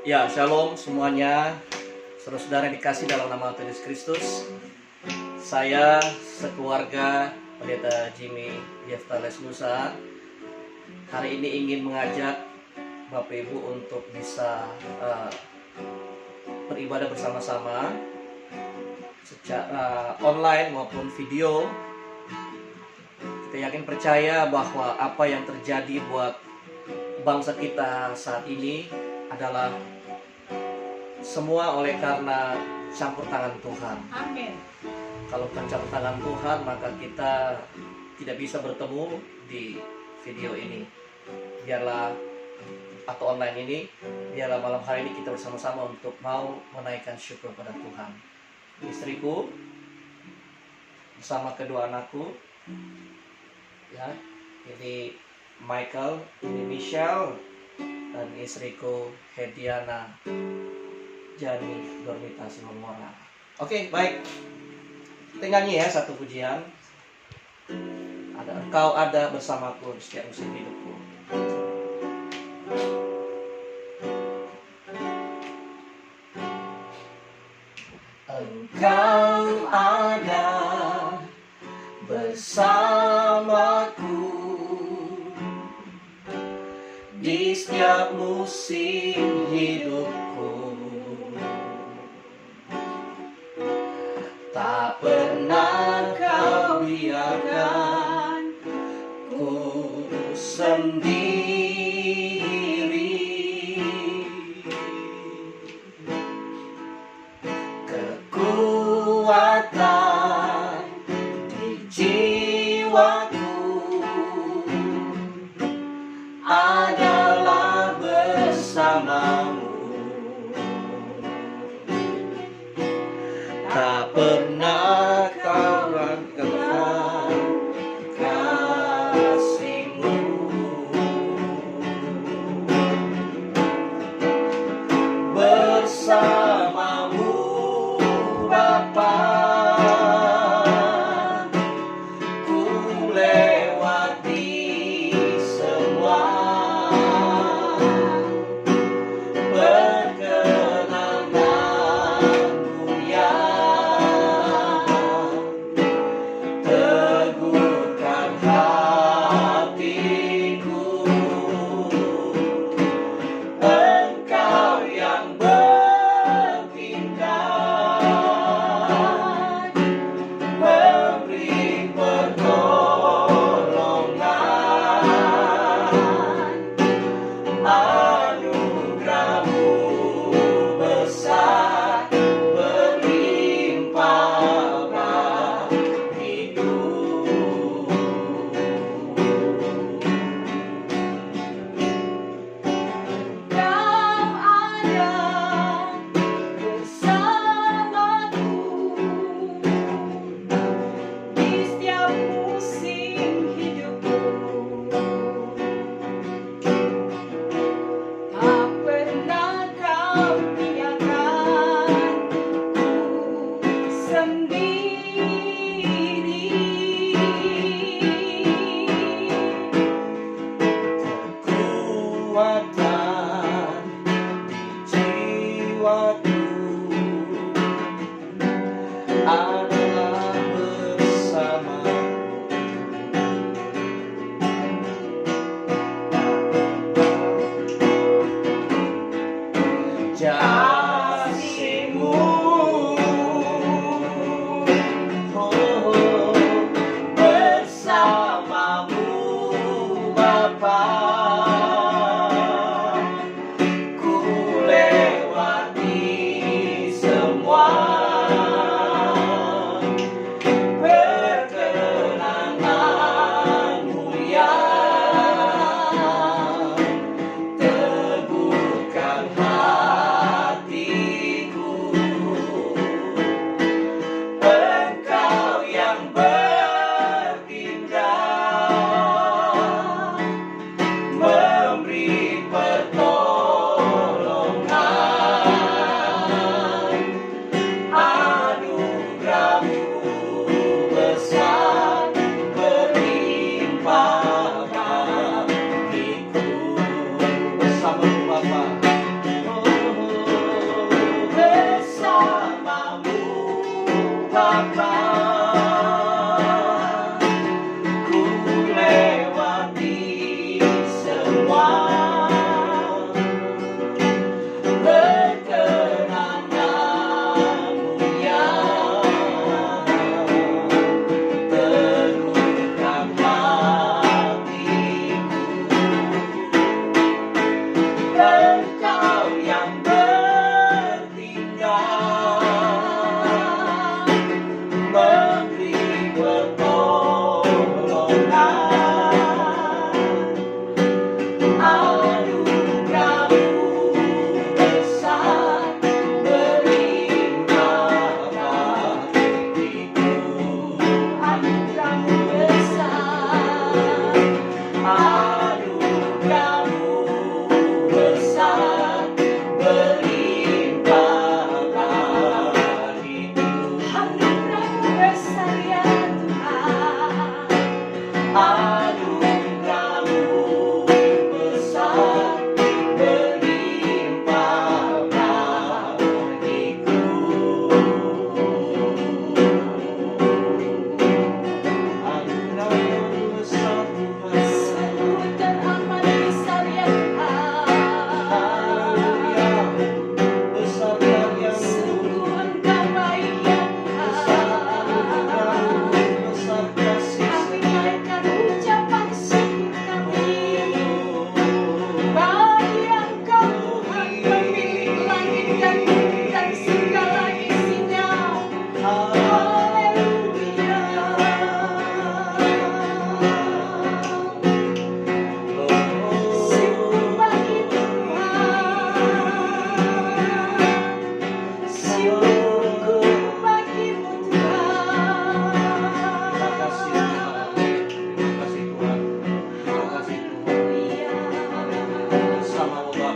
Ya, shalom semuanya, saudara-saudara yang dikasih dalam nama Tuhan Yesus Kristus. Saya sekeluarga Pendeta Jimmy Yefta Lesnusa hari ini ingin mengajak Bapak Ibu untuk bisa beribadah bersama-sama secara online maupun video. Kita yakin percaya bahwa apa yang terjadi buat bangsa kita saat ini adalah semua oleh karena campur tangan Tuhan. Amin. Kalau bukan campur tangan Tuhan, maka kita tidak bisa bertemu di video ini. Biarlah atau online ini, biarlah malam hari ini kita bersama-sama untuk mau menaikkan syukur pada Tuhan. Istriku bersama kedua anakku, ya, ini Michael, ini Michelle, dan istriku Hediana Jani Dormita Simomora. Oke, baik. Kita nyanyi ya satu pujian. Ada Engkau ada bersamaku di setiap musim hidupku. Engkau ada bersamaku di setiap musim hidupku. Tak pernah kau biarkan ku sendiri. Kekuatan di jiwaku adalah bersamamu. Tak pernah kau ragukan kasih-Mu. Bersamamu Bapa, ku lewati semua perkenanmu ya. Teguhkan hatiku, Engkau yang bertindak, memberi pertolongan. Anugerah-Mu besar berlimpah bagiku. Kau ada bersamaku di setiap musim hidupku. Tak pernah kau biarkan ku sendiri. Kekuatan di jiwaku adalah bersamamu. Kasih-Mu, oh, bersamamu Bapa, ku lewati semua perkenanmu ya. Teguhkan hatiku, Engkau yang bertindak, memberi pertolongan. Anugerah-Mu besar berlimpah bagiku. Bersamamu Bapa,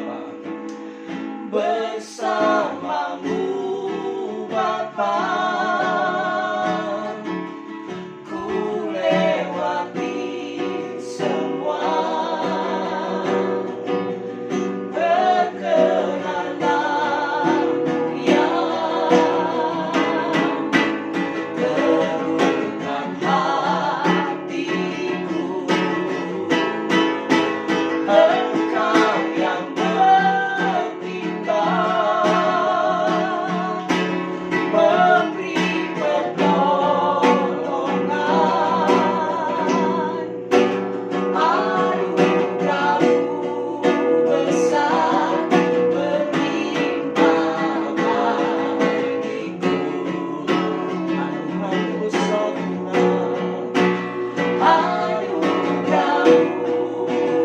Bapa. Bersamamu Bapa, ku lewati semua. Perkenanmu yang terungkap hatiku. Engkau yang bertindak, memberi pertolongan. Anugerah-Mu besar berlimpah bagiku. Anugerah-Mu sempurna. Anugerah-Mu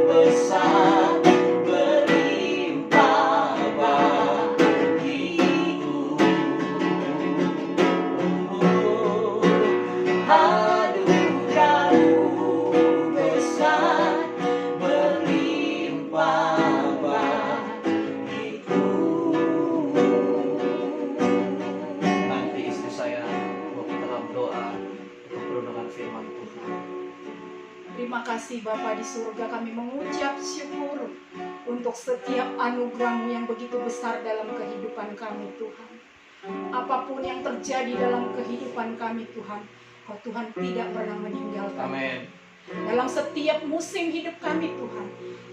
besar berlimpah bagiku. Anugerah-Mu besar berlimpah bagiku. Nanti istri saya mau dalam doa untuk perlindungan firman Tuhan. Terima kasih Bapa di surga, kami mengucap syukur untuk setiap anugerah-Mu yang begitu besar dalam kehidupan kami Tuhan. Apapun yang terjadi dalam kehidupan kami Tuhan, Kau Tuhan tidak pernah meninggalkan kami. Amin. Dalam setiap musim hidup kami Tuhan,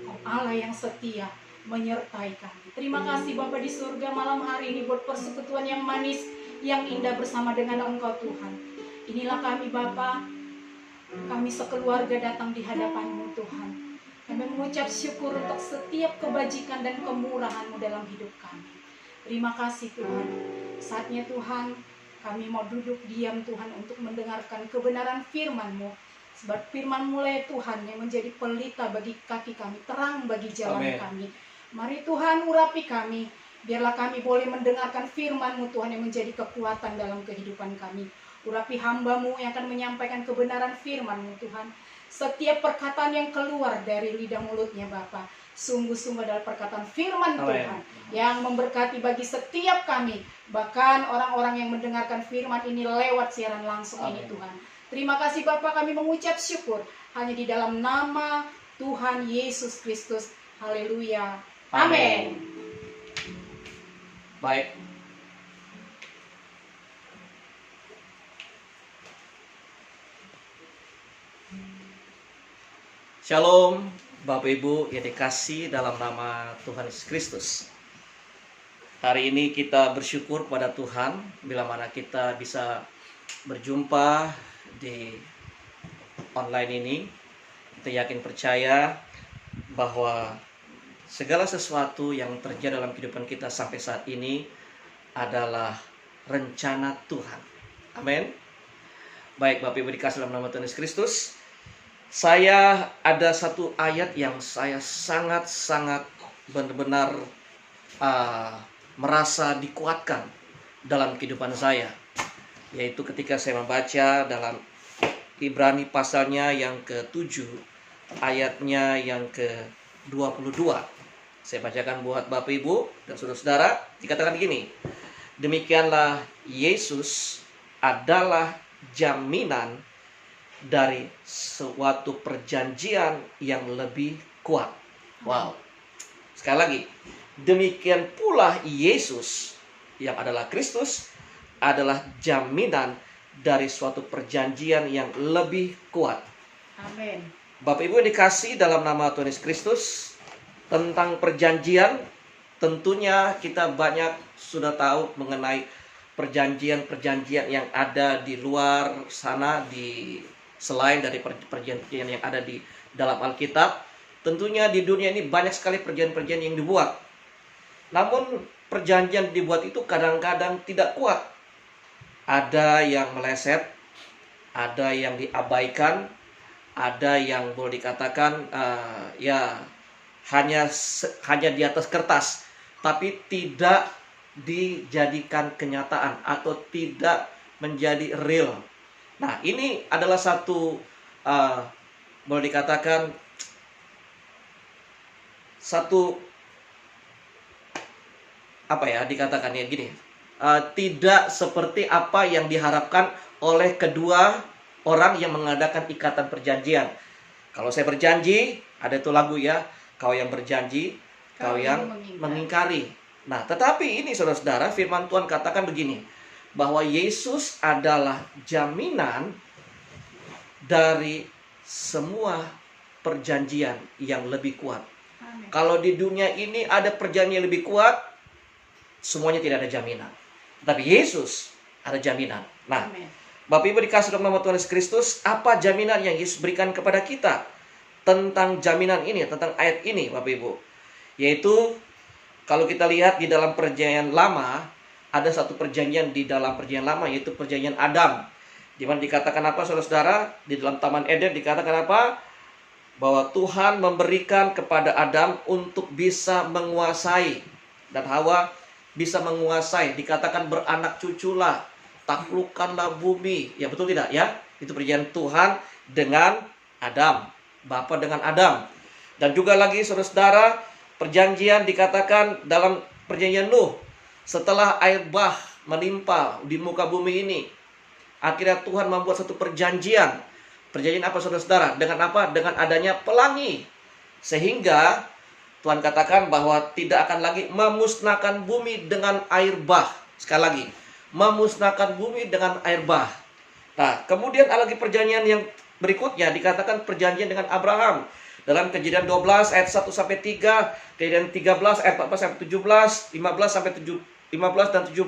Kau Allah yang setia menyertai kami. Terima kasih Bapa di surga malam hari ini buat persekutuan yang manis, yang indah bersama dengan Engkau Tuhan. Inilah kami Bapa, kami sekeluarga datang di hadapan-Mu Tuhan. Kami mengucap syukur untuk setiap kebajikan dan kemurahan-Mu dalam hidup kami. Terima kasih Tuhan. Saatnya Tuhan, kami mau duduk diam Tuhan untuk mendengarkan kebenaran firman-Mu. Sebab firman-Mu lah Tuhan yang menjadi pelita bagi kaki kami, terang bagi jalan Amin. kami. Mari Tuhan urapi kami. Biarlah kami boleh mendengarkan firman-Mu Tuhan yang menjadi kekuatan dalam kehidupan kami. Urapi hamba-Mu yang akan menyampaikan kebenaran firman-Mu Tuhan. Setiap perkataan yang keluar dari lidah mulutnya Bapa, sungguh-sungguh adalah perkataan firman Amin. Tuhan yang memberkati bagi setiap kami. Bahkan orang-orang yang mendengarkan firman ini lewat siaran langsung ini Amin. Tuhan. Terima kasih Bapa, kami mengucap syukur hanya di dalam nama Tuhan Yesus Kristus. Haleluya. Amin. Baik. Shalom, Bapak Ibu yang dikasihi dalam nama Tuhan Yesus Kristus. Hari ini kita bersyukur kepada Tuhan bila mana kita bisa berjumpa di online ini. Kita yakin percaya bahwa segala sesuatu yang terjadi dalam kehidupan kita sampai saat ini adalah rencana Tuhan. Amin. Baik Bapak Ibu dikasihi dalam nama Tuhan Yesus Kristus. Saya ada satu ayat yang saya sangat-sangat benar-benar merasa dikuatkan dalam kehidupan saya. Yaitu ketika saya membaca dalam Ibrani pasalnya yang ke-7, ayatnya yang ke-22. Saya bacakan buat Bapak Ibu dan saudara-saudara, dikatakan gini. Demikianlah Yesus adalah jaminan dari suatu perjanjian yang lebih kuat. Wow. Sekali lagi, demikian pula Yesus yang adalah Kristus adalah jaminan dari suatu perjanjian yang lebih kuat. Amin. Bapak Ibu yang dikasihi dalam nama Tuhan Yesus Kristus, tentang perjanjian, tentunya kita banyak sudah tahu mengenai perjanjian-perjanjian yang ada di luar sana, selain dari perjanjian yang ada di dalam Alkitab. Tentunya di dunia ini banyak sekali perjanjian-perjanjian yang dibuat. Namun perjanjian dibuat itu kadang-kadang tidak kuat. Ada yang meleset, ada yang diabaikan, ada yang boleh dikatakan hanya di atas kertas, tapi tidak dijadikan kenyataan atau tidak menjadi real. Nah, ini adalah satu boleh dikatakan satu dikatakan ya gini, tidak seperti apa yang diharapkan oleh kedua orang yang mengadakan ikatan perjanjian. Kalau saya berjanji, ada itu lagu ya, kau yang berjanji, kau yang mengingkari. Nah, tetapi ini saudara-saudara, firman Tuhan katakan begini, bahwa Yesus adalah jaminan dari semua perjanjian yang lebih kuat. Amin. Kalau di dunia ini ada perjanjian yang lebih kuat, semuanya tidak ada jaminan. Tapi Yesus ada jaminan. Nah, Amin. Bapak Ibu dikasih dalam nama Tuhan Yesus Kristus, apa jaminan yang Yesus berikan kepada kita tentang jaminan ini, tentang ayat ini, Bapak Ibu? Yaitu, kalau kita lihat di dalam perjanjian lama, ada satu perjanjian di dalam perjanjian lama, yaitu perjanjian Adam. Di mana dikatakan apa, saudara-saudara? Di dalam Taman Eden dikatakan apa? Bahwa Tuhan memberikan kepada Adam untuk bisa menguasai, dan Hawa bisa menguasai. Dikatakan beranak cuculah, taklukkanlah bumi. Ya, betul tidak ya? Itu perjanjian Tuhan dengan Adam, Bapa dengan Adam. Dan juga lagi saudara-saudara, perjanjian dikatakan dalam perjanjian Nuh, setelah air bah menimpa di muka bumi ini, akhirnya Tuhan membuat satu perjanjian. Perjanjian apa saudara-saudara? Dengan apa? Dengan adanya pelangi. Sehingga Tuhan katakan bahwa tidak akan lagi memusnahkan bumi dengan air bah. Sekali lagi, memusnahkan bumi dengan air bah. Nah, kemudian ada lagi perjanjian yang berikutnya, dikatakan perjanjian dengan Abraham. Dalam Kejadian 12 ayat 1 sampai 3, Kejadian 13 ayat 14 sampai 17, 15 sampai 15 dan 17,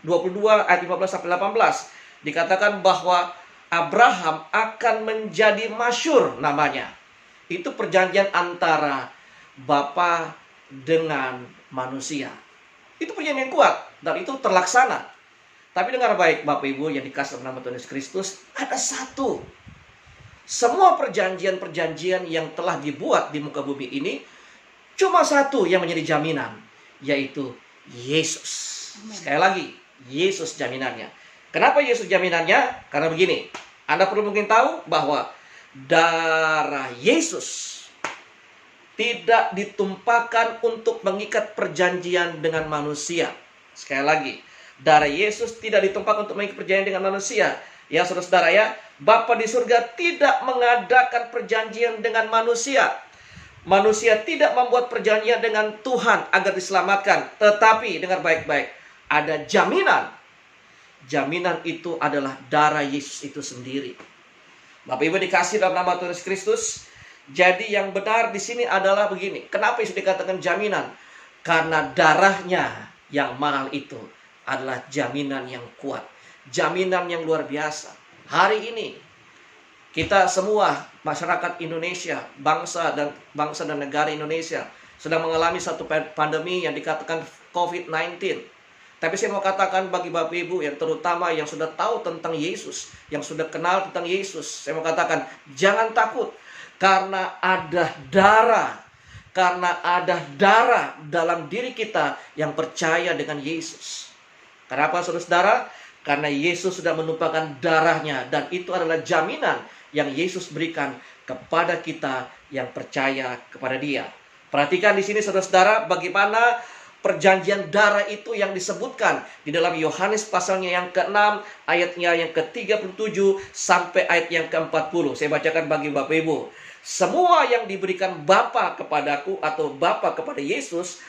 22 ayat 15 sampai 18. Dikatakan bahwa Abraham akan menjadi masyhur namanya. Itu perjanjian antara Bapa dengan manusia. Itu perjanjian yang kuat dan itu terlaksana. Tapi dengar baik Bapak Ibu yang dikasih dalam nama Tuhan Yesus Kristus, ada satu. Semua perjanjian-perjanjian yang telah dibuat di muka bumi ini, cuma satu yang menjadi jaminan, yaitu Yesus. Amen. Sekali lagi, Yesus jaminannya. Kenapa Yesus jaminannya? Karena begini, Anda perlu mungkin tahu bahwa darah Yesus tidak ditumpahkan untuk mengikat perjanjian dengan manusia. Sekali lagi, darah Yesus tidak ditumpahkan untuk mengikat perjanjian dengan manusia. Ya saudara-saudara ya, Bapa di surga tidak mengadakan perjanjian dengan manusia. Manusia tidak membuat perjanjian dengan Tuhan agar diselamatkan. Tetapi, dengar baik-baik, ada jaminan. Jaminan itu adalah darah Yesus itu sendiri. Bapak Ibu dikasih dalam nama Tuhan Yesus Kristus. Jadi yang benar di sini adalah begini. Kenapa Yesus dikatakan jaminan? Karena darahnya yang mahal itu adalah jaminan yang kuat. Jaminan yang luar biasa. Hari ini kita semua masyarakat Indonesia, bangsa dan negara Indonesia sedang mengalami satu pandemi yang dikatakan COVID-19. Tapi saya mau katakan bagi Bapak Ibu yang terutama yang sudah tahu tentang Yesus, yang sudah kenal tentang Yesus, saya mau katakan jangan takut karena ada darah. Karena ada darah dalam diri kita yang percaya dengan Yesus. Kenapa saudara-saudara? Karena Yesus sudah menumpahkan darahnya dan itu adalah jaminan yang Yesus berikan kepada kita yang percaya kepada Dia. Perhatikan di sini saudara-saudara bagaimana perjanjian darah itu yang disebutkan di dalam Yohanes pasalnya yang ke-6 ayatnya yang ke-37 sampai ayat yang ke-40. Saya bacakan bagi Bapak Ibu. Semua yang diberikan Bapa kepadaku atau Bapa kepada Yesus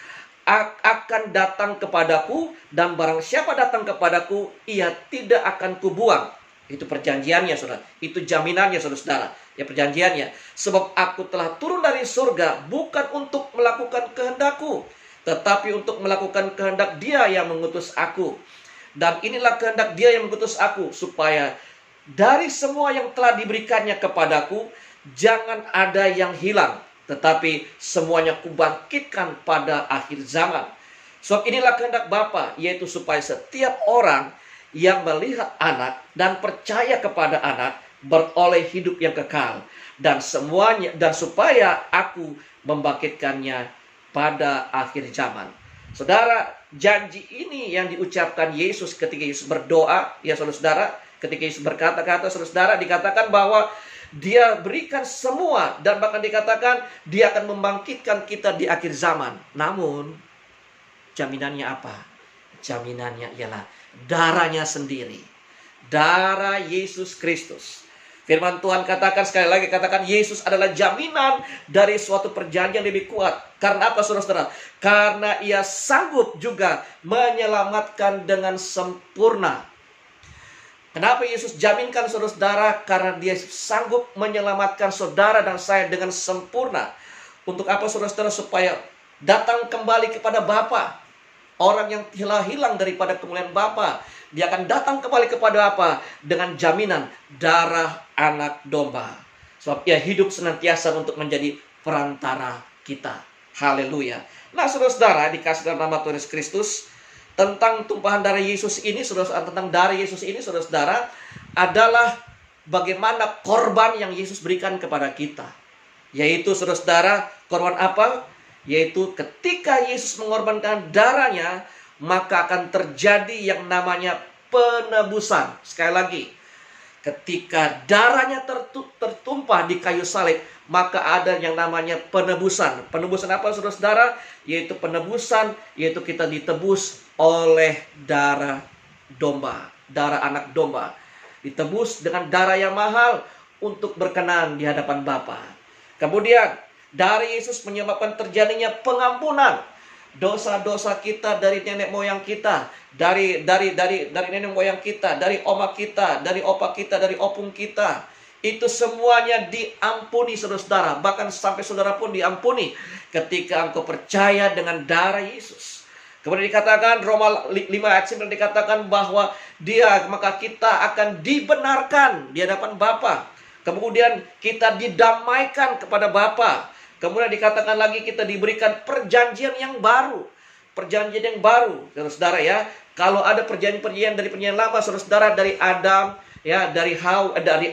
akan datang kepadaku, dan barang siapa datang kepadaku, ia tidak akan kubuang. Itu perjanjiannya, saudara. Itu jaminannya, saudara-saudara. Ya, perjanjiannya. Sebab aku telah turun dari surga bukan untuk melakukan kehendakku, tetapi untuk melakukan kehendak Dia yang mengutus aku. Dan inilah kehendak Dia yang mengutus aku, supaya dari semua yang telah diberikannya kepadaku, jangan ada yang hilang, tetapi semuanya kubangkitkan pada akhir zaman. Sebab inilah kehendak Bapa, yaitu supaya setiap orang yang melihat anak dan percaya kepada anak beroleh hidup yang kekal, dan supaya aku membangkitkannya pada akhir zaman. Saudara, janji ini yang diucapkan Yesus ketika Yesus berdoa, ya saudara-saudara, ketika Yesus berkata-kata, saudara-saudara, dikatakan bahwa Dia berikan semua, dan bahkan dikatakan Dia akan membangkitkan kita di akhir zaman. Namun Jaminannya apa? Jaminannya ialah darahnya sendiri. Darah Yesus Kristus. Firman Tuhan katakan, sekali lagi katakan, Yesus adalah jaminan dari suatu perjanjian lebih kuat. Karena apa, saudara-saudara? Karena ia sanggup juga menyelamatkan dengan sempurna. Kenapa Yesus jaminkan, saudara-saudara? Karena dia sanggup menyelamatkan saudara dan saya dengan sempurna. Untuk apa, saudara-saudara? Supaya datang kembali kepada Bapa. Orang yang hilang daripada kemuliaan Bapa, dia akan datang kembali kepada apa? Dengan jaminan darah anak domba. Sebab ia hidup senantiasa untuk menjadi perantara kita. Haleluya. Nah, saudara-saudara, dikasih dalam nama Tuhan Yesus Kristus, tentang tumpahan darah Yesus ini, saudara-saudara, tentang darah Yesus ini, saudara-saudara, adalah bagaimana korban yang Yesus berikan kepada kita. Yaitu, saudara-saudara, korban apa? Yaitu ketika Yesus mengorbankan darahnya, maka akan terjadi yang namanya penebusan. Sekali lagi, ketika darahnya tertumpah di kayu salib, maka ada yang namanya penebusan. Penebusan apa, saudara-saudara? Yaitu penebusan, yaitu kita ditebus oleh darah domba, darah anak domba. Ditebus dengan darah yang mahal untuk berkenan di hadapan Bapa. Kemudian dari Yesus menyebabkan terjadinya pengampunan dosa-dosa kita dari nenek moyang kita, dari nenek moyang kita, dari oma kita, dari opa kita, dari opung kita. Itu semuanya diampuni, saudara-saudara. Bahkan sampai saudara pun diampuni ketika engkau percaya dengan darah Yesus. Kemudian dikatakan Roma 5 ayat 9 dikatakan bahwa maka kita akan dibenarkan di hadapan Bapa. Kemudian kita didamaikan kepada Bapa. Kemudian dikatakan lagi kita diberikan perjanjian yang baru. Perjanjian yang baru, saudara ya. Kalau ada perjanjian dari perjanjian lama, saudara, dari Adam, ya, dari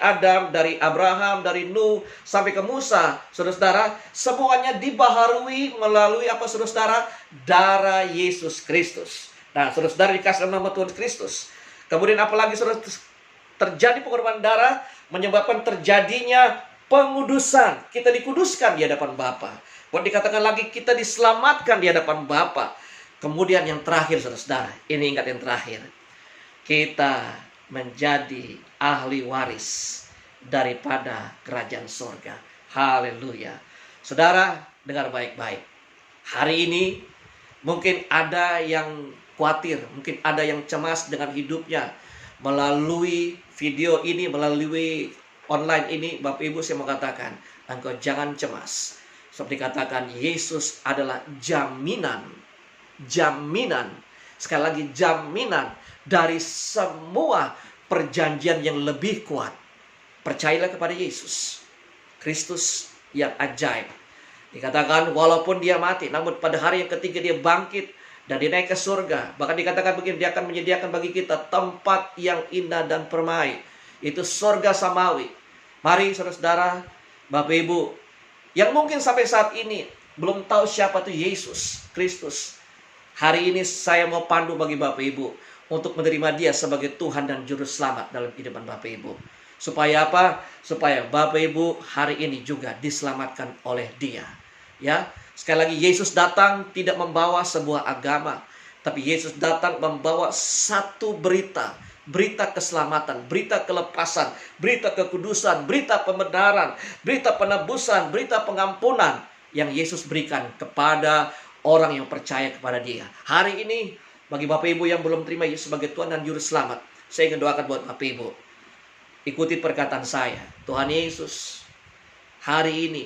Adam, dari Abraham, dari Nuh sampai ke Musa, saudara, semuanya dibaharui melalui apa, saudara? Darah Yesus Kristus. Nah, saudara, dikasih nama Tuhan Kristus. Kemudian apalagi, saudara, terjadi pengorbanan darah menyebabkan terjadinya pengudusan. Kita dikuduskan di hadapan Bapa. Buat dikatakan lagi kita diselamatkan di hadapan Bapa. Kemudian yang terakhir, saudara, ini ingat yang terakhir. Kita menjadi ahli waris daripada kerajaan sorga. Haleluya. Saudara, dengar baik-baik. Hari ini mungkin ada yang khawatir, mungkin ada yang cemas dengan hidupnya. Melalui video ini, melalui online ini, Bapak Ibu, saya mau katakan, engkau jangan cemas. Seperti dikatakan, Yesus adalah jaminan. Sekali lagi, jaminan dari semua perjanjian yang lebih kuat. Percayalah kepada Yesus Kristus yang ajaib. Dikatakan walaupun dia mati, namun pada hari yang ketiga dia bangkit dan dia naik ke surga. Bahkan dikatakan begini, dia akan menyediakan bagi kita tempat yang indah dan permai. Itu surga samawi. Mari saudara-saudara, Bapak Ibu, yang mungkin sampai saat ini belum tahu siapa itu Yesus Kristus. Hari ini saya mau pandu bagi Bapak Ibu untuk menerima dia sebagai Tuhan dan Juru Selamat dalam kehidupan Bapak Ibu. Supaya apa? Supaya Bapak Ibu hari ini juga diselamatkan oleh dia. Ya, sekali lagi, Yesus datang tidak membawa sebuah agama, tapi Yesus datang membawa satu berita. Berita keselamatan, berita kelepasan, berita kekudusan, berita pembenaran, berita penebusan, berita pengampunan yang Yesus berikan kepada orang yang percaya kepada dia. Hari ini, bagi Bapak Ibu yang belum terima Yesus sebagai Tuhan dan Juru Selamat, saya ingin doakan buat Bapak Ibu. Ikuti perkataan saya. Tuhan Yesus, hari ini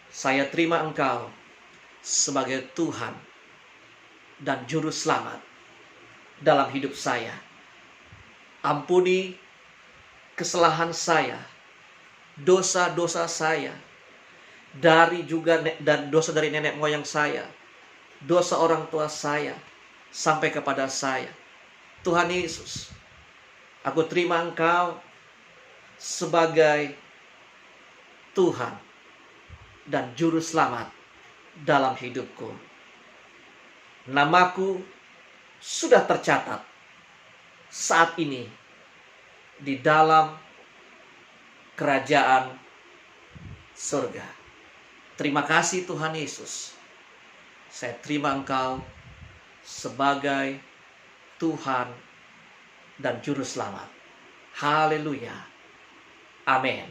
saya terima Engkau sebagai Tuhan dan Juru Selamat dalam hidup saya. Ampuni kesalahan saya, dosa-dosa saya, dan dosa dari nenek moyang saya, dosa orang tua saya, sampai kepada saya. Tuhan Yesus, aku terima Engkau sebagai Tuhan dan Juru Selamat dalam hidupku. Namaku sudah tercatat saat ini di dalam kerajaan surga. Terima kasih Tuhan Yesus. Saya terima Engkau sebagai Tuhan dan Juru Selamat. Haleluya. Amin.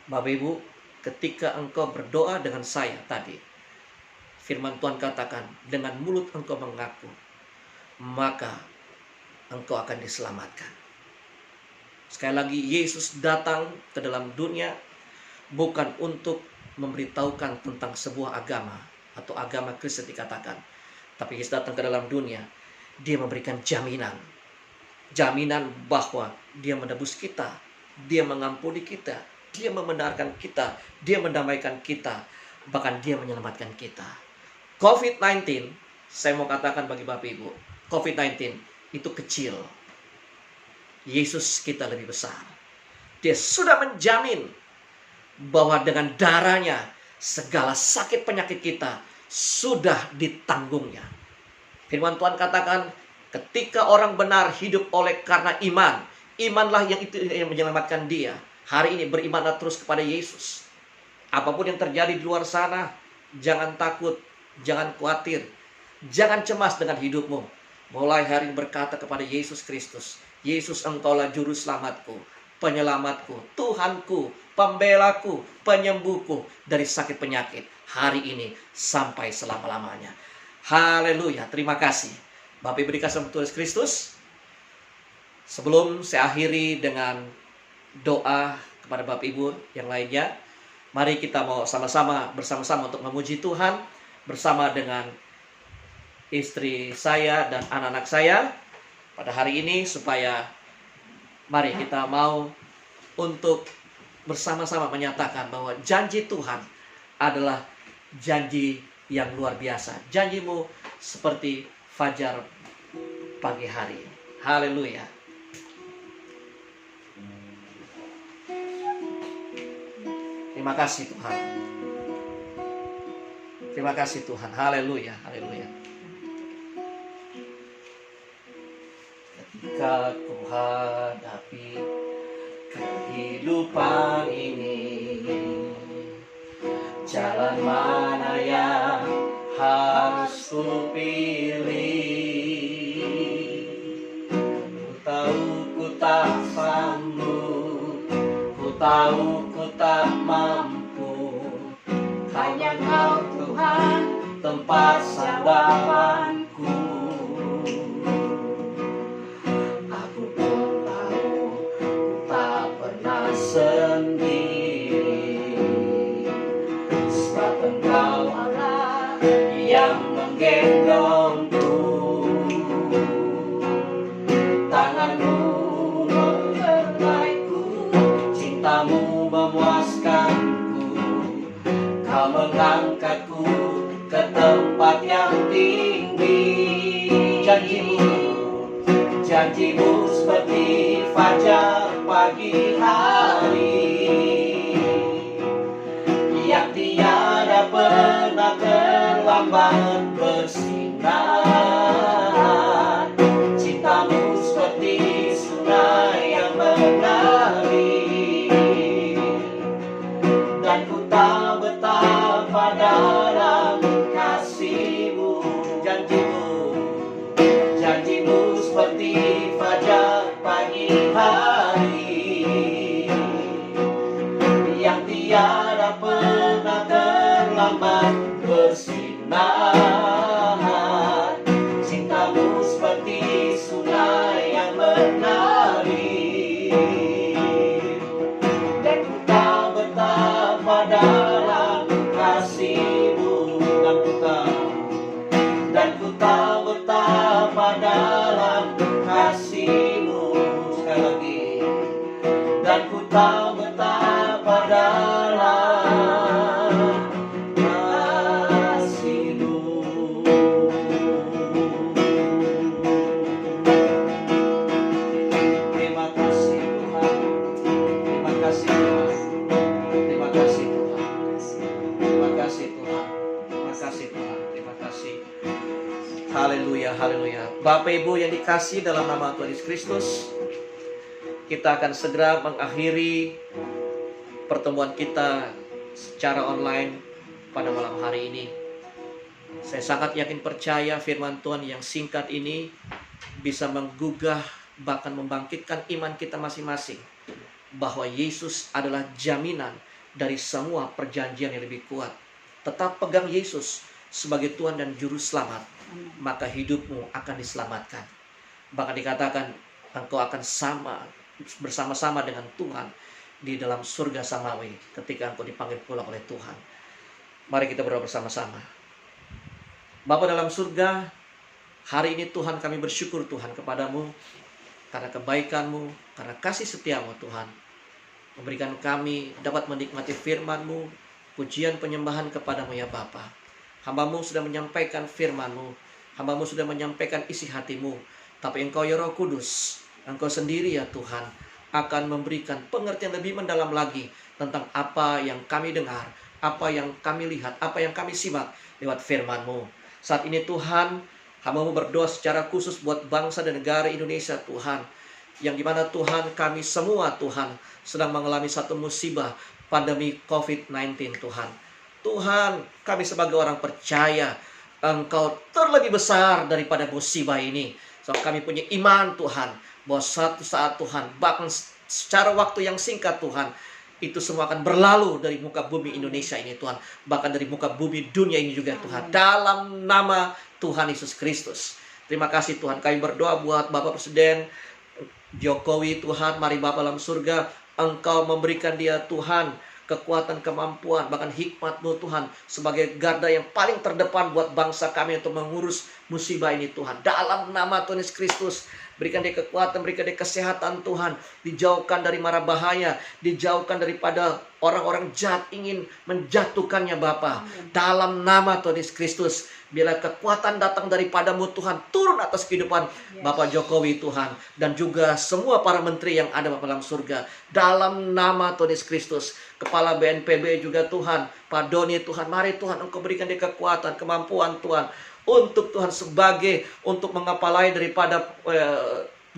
Bapak Ibu, ketika engkau berdoa dengan saya tadi, firman Tuhan katakan, dengan mulut engkau mengaku, maka engkau akan diselamatkan. Sekali lagi, Yesus datang ke dalam dunia bukan untuk memberitahukan tentang sebuah agama atau agama Kristen dikatakan, tapi Yesus datang ke dalam dunia, dia memberikan jaminan bahwa dia menebus kita, dia mengampuni kita, dia membenarkan kita, dia mendamaikan kita, bahkan dia menyelamatkan kita. COVID-19, saya mau katakan bagi Bapak Ibu, COVID-19 itu kecil. Yesus kita lebih besar. Dia sudah menjamin bahwa dengan darahnya segala sakit penyakit kita sudah ditanggungnya. Firman Tuhan katakan, ketika orang benar hidup oleh karena iman, imanlah yang itu yang menyelamatkan dia. Hari ini berimanlah terus kepada Yesus. Apapun yang terjadi di luar sana, jangan takut, jangan khawatir, jangan cemas dengan hidupmu. Mulai hari ini berkata kepada Yesus Kristus, Yesus, engkaulah juru selamatku, penyelamatku, Tuhanku, pembelaku, penyembuhku dari sakit penyakit hari ini sampai selama-lamanya. Haleluya, terima kasih. Bapak Ibu dikasih Tuhan Kristus, sebelum saya akhiri dengan doa kepada Bapak Ibu yang lainnya, mari kita mau bersama-sama untuk memuji Tuhan bersama dengan istri saya dan anak-anak saya pada hari ini, supaya mari kita mau untuk bersama-sama menyatakan bahwa janji Tuhan adalah janji yang luar biasa. Janjimu seperti fajar pagi hari. Haleluya. Terima kasih Tuhan. Terima kasih Tuhan. Haleluya. Haleluya. Ketika ku hadapi kehidupan ini, jalan mana yang harus ku pilih? Ku tahu ku tak sanggup, ku tahu ku tak mampu, hanya Kau Tuhan tempat sandaranku. Aku pun tahu ku tak pernah sendiri, sebab Engkau Allah yang menggendongku. Tanganmu membelaiku, cintamu memuaskanku, Kau mengangkatku ke tempat yang tinggi. Janjimu seperti fajar pagi hari, yang tiada pernah terlambat bersinar. Cintamu seperti sungai yang mengalir, dan ku tak betapa dalam kasih-Mu. Janjimu seperti fajar pagi hari, yang tiada pernah terlambat bersinar. Cintamu seperti sungai yang mengalir, dan ku tak betapa dalam kasih-Mu. Dan ku tak betapa dalam kasih-Mu. Sekali lagi. Dan ku tak betapa dalam kasih-Mu. Terima kasih Tuhan. Terima kasih Tuhan. Terima kasih Tuhan. Terima kasih Tuhan. Terima kasih Tuhan. Terima kasih. Haleluya, haleluya. Bapak Ibu yang dikasih dalam nama Tuhan Yesus Kristus, kita akan segera mengakhiri pertemuan kita secara online pada malam hari ini. Saya sangat yakin percaya firman Tuhan yang singkat ini bisa menggugah bahkan membangkitkan iman kita masing-masing bahwa Yesus adalah jaminan dari semua perjanjian yang lebih kuat. Tetap pegang Yesus sebagai Tuhan dan Juru Selamat, maka hidupmu akan diselamatkan. Bahkan dikatakan engkau akan bersama-sama dengan Tuhan di dalam surga samawi ketika engkau dipanggil pulang oleh Tuhan. Mari kita berdoa bersama-sama. Bapa dalam surga, hari ini Tuhan kami bersyukur Tuhan kepadamu karena kebaikan-Mu, karena kasih setia-Mu Tuhan. Memberikan kami dapat menikmati firman-Mu, pujian penyembahan kepadamu ya Bapa. Hamba-Mu sudah menyampaikan firman-Mu, hamba-Mu sudah menyampaikan isi hati-Mu, tapi Engkau ya Roh Kudus, Engkau sendiri ya Tuhan, akan memberikan pengertian lebih mendalam lagi tentang apa yang kami dengar, apa yang kami lihat, apa yang kami simak lewat firman-Mu. Saat ini Tuhan, hamba-Mu berdoa secara khusus buat bangsa dan negara Indonesia Tuhan, yang dimana Tuhan kami semua Tuhan sedang mengalami satu musibah pandemi COVID-19 Tuhan. Tuhan, kami sebagai orang percaya Engkau terlebih besar daripada musibah ini. So, kami punya iman Tuhan bahwa suatu saat Tuhan, bahkan secara waktu yang singkat Tuhan, itu semua akan berlalu dari muka bumi Indonesia ini Tuhan. Bahkan dari muka bumi dunia ini juga Tuhan. Dalam nama Tuhan Yesus Kristus. Terima kasih Tuhan. Kami berdoa buat Bapak Presiden Jokowi Tuhan. Mari Bapak dalam surga, Engkau memberikan dia Tuhan kekuatan, kemampuan, bahkan hikmat-Mu Tuhan. Sebagai garda yang paling terdepan buat bangsa kami untuk mengurus musibah ini Tuhan. Dalam nama Tuhan Yesus Kristus. Berikan dia kekuatan, berikan dia kesehatan Tuhan. Dijauhkan dari mara bahaya. Dijauhkan daripada orang-orang jahat ingin menjatuhkannya Bapa. Dalam nama Tuhan Yesus Kristus. Bila kekuatan datang daripada-Mu Tuhan, turun atas kehidupan Bapak Jokowi Tuhan. Dan juga semua para menteri yang ada Bapak dalam surga. Dalam nama Tuhan Yesus Kristus. Kepala BNPB juga Tuhan. Pak Doni Tuhan. Mari Tuhan Engkau berikan dia kekuatan, kemampuan Tuhan. Untuk Tuhan untuk mengepalai daripada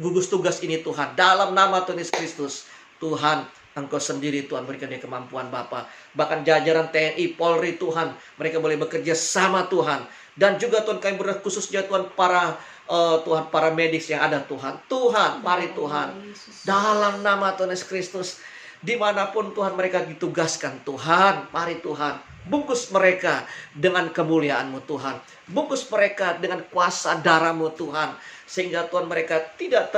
gugus tugas ini Tuhan. Dalam nama Tuhan Yesus Kristus. Tuhan, Engkau sendiri Tuhan berikan dia kemampuan Bapa. Bahkan jajaran TNI, Polri Tuhan, mereka boleh bekerja sama Tuhan. Dan juga Tuhan kami berdoa khususnya Tuhan para medis yang ada Tuhan. Tuhan, mari Tuhan. Dalam nama Tuhan Yesus Kristus. Dimanapun Tuhan mereka ditugaskan Tuhan. Mari Tuhan. Bungkus mereka dengan kemuliaan-Mu Tuhan. Bungkus mereka dengan kuasa darah-Mu Tuhan. Sehingga Tuhan mereka tidak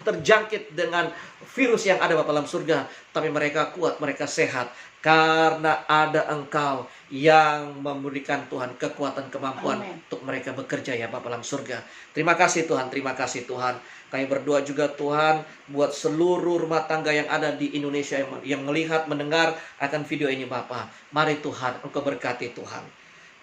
terjangkit dengan virus yang ada Bapa dalam surga. Tapi mereka kuat, mereka sehat. Karena ada Engkau yang memberikan Tuhan kekuatan, kemampuan untuk mereka bekerja ya Bapa dalam surga. Terima kasih Tuhan, terima kasih Tuhan. Kami berdoa juga Tuhan buat seluruh rumah tangga yang ada di Indonesia yang melihat, mendengar akan video ini Bapa. Mari Tuhan, Engkau berkati Tuhan.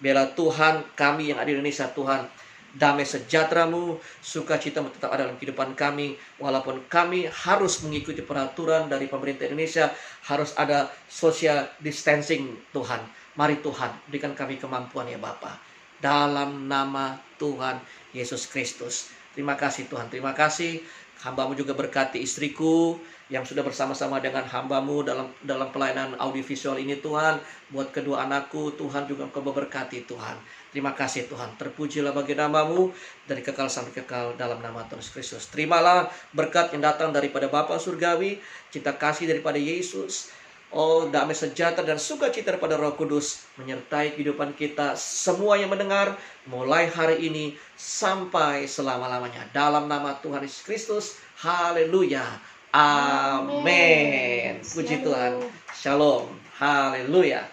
Biarlah Tuhan kami yang ada di Indonesia Tuhan, damai sejahtera-Mu, sukacita-Mu tetap ada dalam kehidupan kami. Walaupun kami harus mengikuti peraturan dari pemerintah Indonesia, harus ada social distancing Tuhan. Mari Tuhan, berikan kami kemampuan ya Bapa. Dalam nama Tuhan Yesus Kristus. Terima kasih Tuhan, terima kasih. Hamba-Mu juga berkati istriku yang sudah bersama-sama dengan hamba-Mu dalam pelayanan audiovisual ini Tuhan. Buat kedua anakku, Tuhan juga Engkau berkati Tuhan. Terima kasih Tuhan. Terpujilah bagi nama-Mu dari kekal sampai kekal dalam nama Tuhan Yesus Kristus. Terimalah berkat yang datang daripada Bapa Surgawi, cinta kasih daripada Yesus, damai sejahtera dan sukacita daripada Roh Kudus menyertai kehidupan kita semua yang mendengar mulai hari ini sampai selama-lamanya. Dalam nama Tuhan Yesus Kristus. Haleluya. Amin. Puji Tuhan. Shalom. Haleluya.